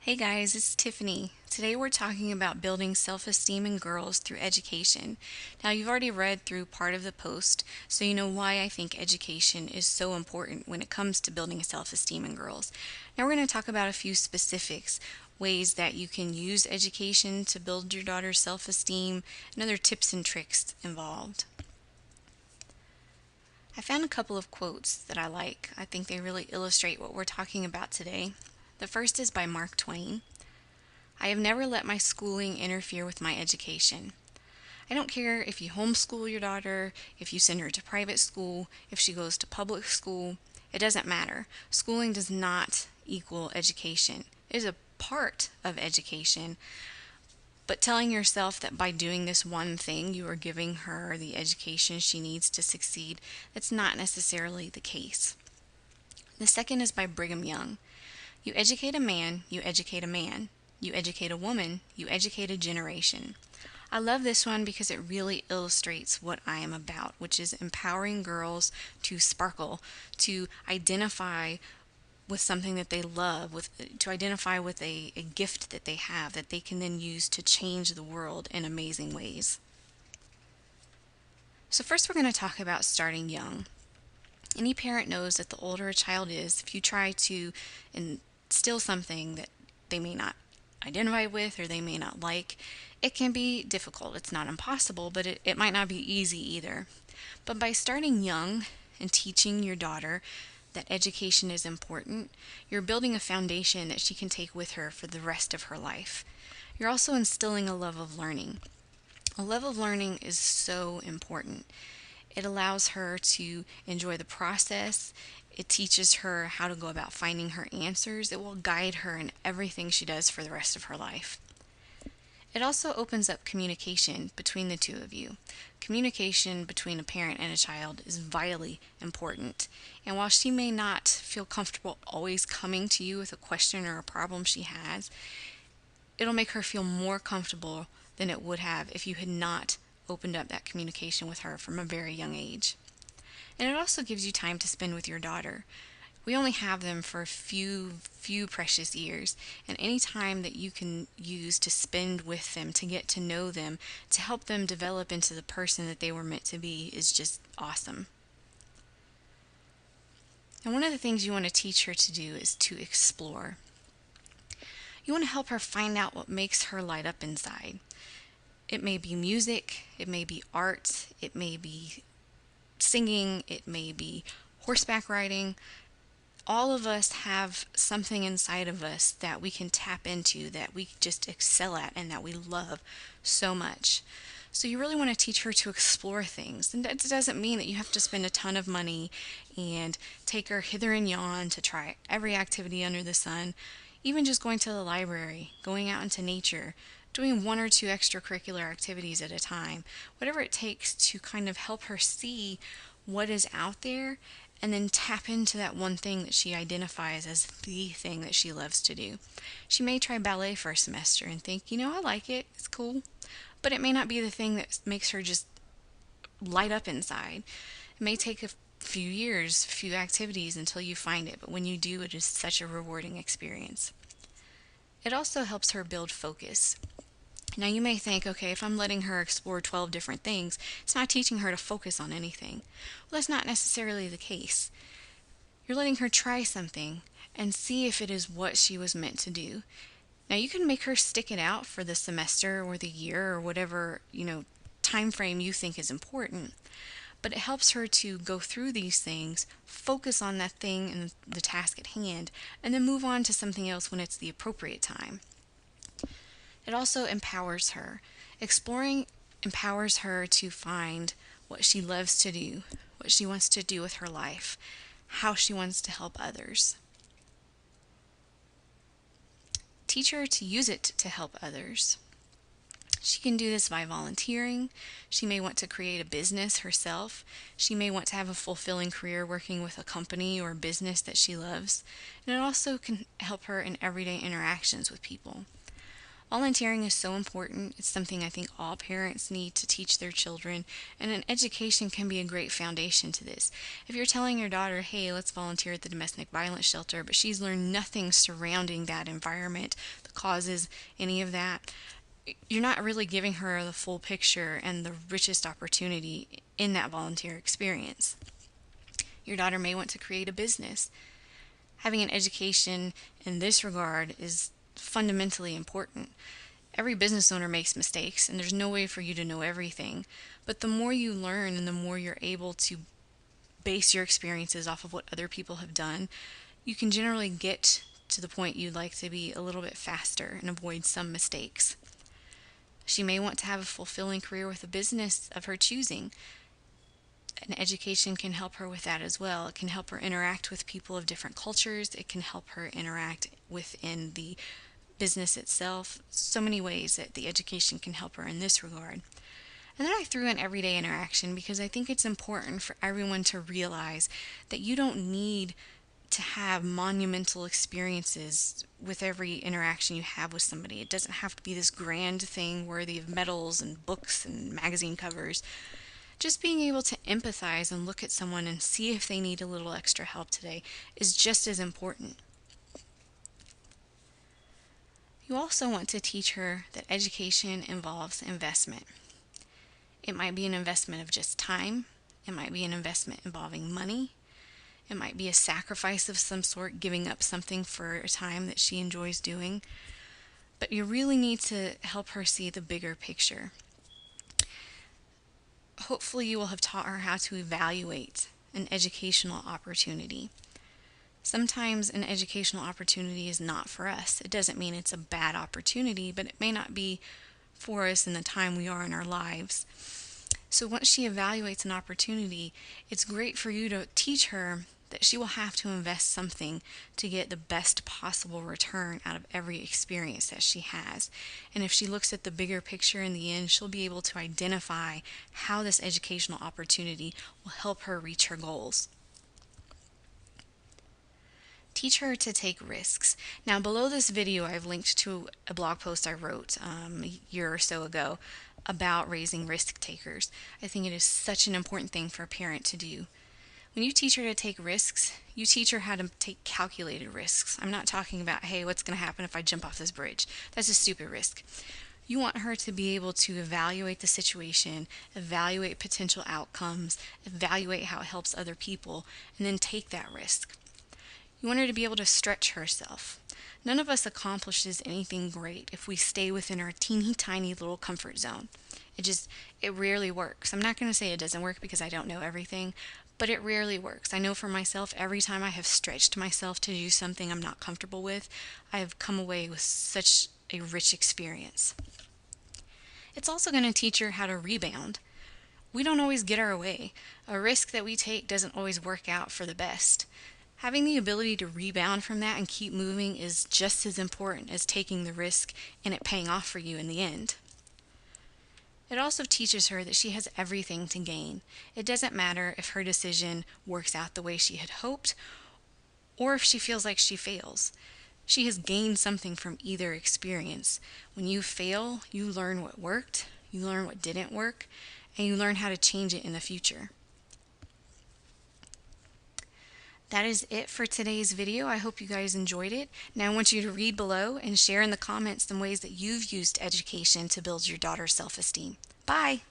Hey guys, it's Tiffany. Today we're talking about building self-esteem in girls through education. Now, you've already read through part of the post, so you know why I think education is so important when it comes to building self-esteem in girls. Now, we're going to talk about a few specifics, ways that you can use education to build your daughter's self-esteem, and other tips and tricks involved. I found a couple of quotes that I like. I think they really illustrate what we're talking about today. The first is by Mark Twain. I have never let my schooling interfere with my education. I don't care if you homeschool your daughter, if you send her to private school, if she goes to public school. It doesn't matter. Schooling does not equal education. It is a part of education, but telling yourself that by doing this one thing you are giving her the education she needs to succeed, that's not necessarily the case. The second is by Brigham Young. You educate a man, you educate a man. You educate a woman, you educate a generation. I love this one because it really illustrates what I am about, which is empowering girls to sparkle, to identify with something that they love, to identify with a gift that they have that they can then use to change the world in amazing ways. So first we're going to talk about starting young. Any parent knows that the older a child is, if you try to instill something that they may not identify with or they may not like, it can be difficult. It's not impossible, but it might not be easy either. But by starting young and teaching your daughter that education is important, you're building a foundation that she can take with her for the rest of her life. You're also instilling a love of learning. A love of learning is so important. It allows her to enjoy the process. It teaches her how to go about finding her answers. It will guide her in everything she does for the rest of her life. It also opens up communication between the two of you. Communication between a parent and a child is vitally important. And while she may not feel comfortable always coming to you with a question or a problem she has, it'll make her feel more comfortable than it would have if you had not opened up that communication with her from a very young age. And it also gives you time to spend with your daughter. We only have them for a few precious years, and any time that you can use to spend with them, to get to know them, to help them develop into the person that they were meant to be is just awesome. And one of the things you want to teach her to do is to explore. You want to help her find out what makes her light up inside. It may be music, it may be art, it may be singing, it may be horseback riding. All of us have something inside of us that we can tap into, that we just excel at, and that we love so much. So you really want to teach her to explore things. And that doesn't mean that you have to spend a ton of money and take her hither and yon to try every activity under the sun. Even just going to the library, going out into nature, doing one or two extracurricular activities at a time, whatever it takes to kind of help her see what is out there and then tap into that one thing that she identifies as the thing that she loves to do. She may try ballet for a semester and think, I like it, it's cool, but it may not be the thing that makes her just light up inside. It may take a few years, few activities until you find it, but when you do, it is such a rewarding experience. It also helps her build focus. Now you may think, okay, if I'm letting her explore 12 different things, it's not teaching her to focus on anything. Well, that's not necessarily the case. You're letting her try something and see if it is what she was meant to do. Now you can make her stick it out for the semester or the year or whatever, time frame you think is important. But it helps her to go through these things, focus on that thing and the task at hand, and then move on to something else when it's the appropriate time. It also empowers her. Exploring empowers her to find what she loves to do, what she wants to do with her life, how she wants to help others. Teach her to use it to help others. She can do this by volunteering. She may want to create a business herself. She may want to have a fulfilling career working with a company or business that she loves. And it also can help her in everyday interactions with people. Volunteering is so important. It's something I think all parents need to teach their children, and an education can be a great foundation to this. If you're telling your daughter, hey, let's volunteer at the domestic violence shelter, but she's learned nothing surrounding that environment, the causes, any of that, you're not really giving her the full picture and the richest opportunity in that volunteer experience. Your daughter may want to create a business. Having an education in this regard is fundamentally important. Every business owner makes mistakes, and there's no way for you to know everything. But the more you learn and the more you're able to base your experiences off of what other people have done, you can generally get to the point you'd like to be a little bit faster and avoid some mistakes. She may want to have a fulfilling career with a business of her choosing. An education can help her with that as well. It can help her interact with people of different cultures. It can help her interact within the business itself. So many ways that the education can help her in this regard. And then I threw in everyday interaction because I think it's important for everyone to realize that you don't need to have monumental experiences with every interaction you have with somebody. It doesn't have to be this grand thing worthy of medals and books and magazine covers. Just being able to empathize and look at someone and see if they need a little extra help today is just as important. You also want to teach her that education involves investment. It might be an investment of just time. It might be an investment involving money. It might be a sacrifice of some sort, giving up something for a time that she enjoys doing. But you really need to help her see the bigger picture. Hopefully you will have taught her how to evaluate an educational opportunity. Sometimes an educational opportunity is not for us. It doesn't mean it's a bad opportunity, but it may not be for us in the time we are in our lives. So once she evaluates an opportunity, it's great for you to teach her that she will have to invest something to get the best possible return out of every experience that she has. And if she looks at the bigger picture in the end, she'll be able to identify how this educational opportunity will help her reach her goals. Teach her to take risks. Now, below this video, I've linked to a blog post I wrote a year or so ago about raising risk takers. I think it is such an important thing for a parent to do. When you teach her to take risks, you teach her how to take calculated risks. I'm not talking about, hey, what's going to happen if I jump off this bridge? That's a stupid risk. You want her to be able to evaluate the situation, evaluate potential outcomes, evaluate how it helps other people, and then take that risk. You want her to be able to stretch herself. None of us accomplishes anything great if we stay within our teeny tiny little comfort zone. It rarely works. I'm not going to say it doesn't work because I don't know everything, but it rarely works. I know for myself, every time I have stretched myself to do something I'm not comfortable with, I have come away with such a rich experience. It's also going to teach her how to rebound. We don't always get our way. A risk that we take doesn't always work out for the best. Having the ability to rebound from that and keep moving is just as important as taking the risk and it paying off for you in the end. It also teaches her that she has everything to gain. It doesn't matter if her decision works out the way she had hoped or if she feels like she fails. She has gained something from either experience. When you fail, you learn what worked, you learn what didn't work, and you learn how to change it in the future. That is it for today's video. I hope you guys enjoyed it. Now I want you to read below and share in the comments some ways that you've used education to build your daughter's self-esteem. Bye!